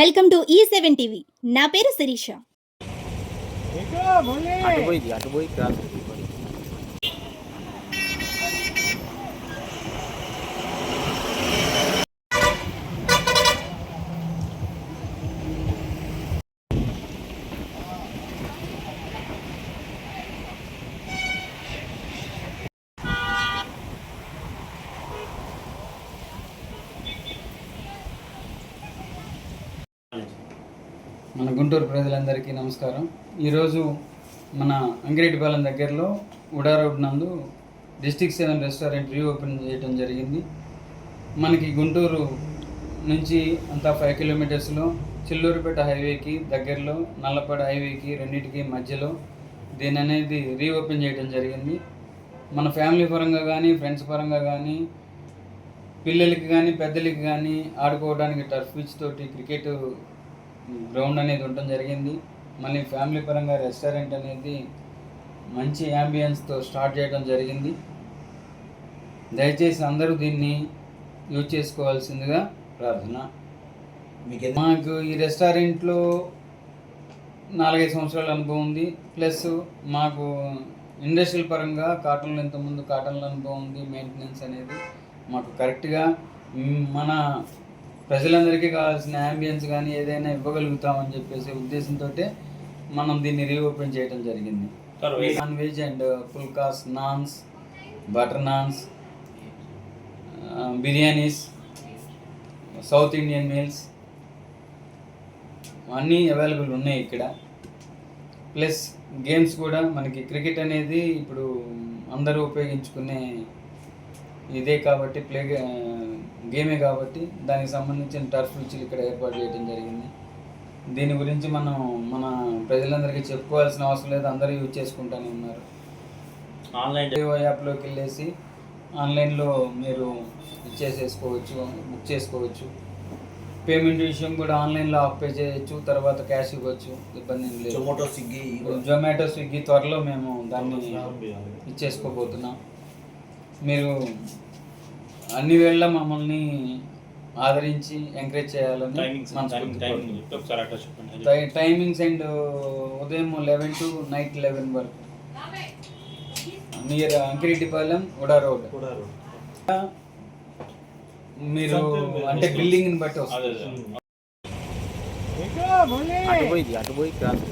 Welcome to E7 TV. నా పేరు శిరీష. అటు పోయి క్రాస్ మన గుంటూరు ప్రజలందరికీ నమస్కారం. ఈరోజు మన అంగిరెడ్డిపాలెం దగ్గరలో ఉడా రోడ్ నందు డిస్ట్రిక్ట్ 7 రెస్టారెంట్ రీఓపెన్ చేయడం జరిగింది. మనకి గుంటూరు నుంచి అంతా 5 కిలోమీటర్స్లో చిల్లూరుపేట హైవేకి దగ్గరలో, నల్లపాడు హైవేకి రెండింటికి మధ్యలో దీని అనేది రీఓపెన్ చేయడం జరిగింది. మన ఫ్యామిలీ పరంగా కానీ, ఫ్రెండ్స్ పరంగా కానీ, పిల్లలకి కానీ పెద్దలకి కానీ ఆడుకోవడానికి టర్ఫ్ పిచ్ తోటి క్రికెట్ గ్రౌండ్ అనేది ఉండటం జరిగింది. మళ్ళీ ఫ్యామిలీ పరంగా రెస్టారెంట్ అనేది మంచి యాంబియన్స్తో స్టార్ట్ చేయడం జరిగింది. దయచేసి అందరూ దీన్ని యూజ్ చేసుకోవాల్సిందిగా ప్రార్థన. మాకు ఈ రెస్టారెంట్లో 4-5 సంవత్సరాల అనుభవం ఉంది. ప్లస్ మాకు ఇండస్ట్రియల్ పరంగా కాటన్లో ఇంతకుముందు కాటన్ల అనుభవం ఉంది. మెయింటెనెన్స్ అనేది మాకు కరెక్ట్గా మన ప్రజలందరికీ కావాల్సిన యాంబియన్స్ కానీ ఏదైనా ఇవ్వగలుగుతామని చెప్పేసి ఉద్దేశంతో మనం దీన్ని రీఓపెన్ చేయడం జరిగింది. Non veg and phulkas, naans, butter naans, biryanis, south Indian meals అన్నీ అవైలబుల్ ఉన్నాయి ఇక్కడ. ప్లస్ గేమ్స్ కూడా మనకి క్రికెట్ అనేది ఇప్పుడు అందరూ ఉపయోగించుకునే ఇదే కాబట్టి గేమే కాబట్టి దానికి సంబంధించిన టర్ఫ్ పిచ్లు ఇక్కడ ఏర్పాటు చేయడం జరిగింది. దీని గురించి మనం మన ప్రజలందరికీ చెప్పుకోవాల్సిన అవసరం లేదు, అందరూ యూజ్ చేసుకుంటూనే ఉన్నారు. ఆన్లైన్ యాప్లోకి వెళ్ళేసి ఆన్లైన్లో మీరు ఇచ్చేసేసుకోవచ్చు, బుక్ చేసుకోవచ్చు. పేమెంట్ విషయం కూడా ఆన్లైన్లో పే చేయొచ్చు, తర్వాత క్యాష్ ఇవ్వచ్చు, ఇబ్బంది ఏం లేదు. జొమాటో, స్విగ్గీ త్వరలో మేము దాన్ని ఇచ్చేసుకోబోతున్నాం. మీరు అన్ని వేళ మమ్మల్ని ఆదరించి ఎంకరేజ్ చేయాలని టైమింగ్స్ అండ్ ఉదయం 11 to నైట్ 11 వరకు నియర్ అంకిరెడ్డిపాలెం ఉడా రోడ్. మీరు అంటే బిల్డింగ్ని బట్టి వస్తుంది. అటు పోయి క్రాస్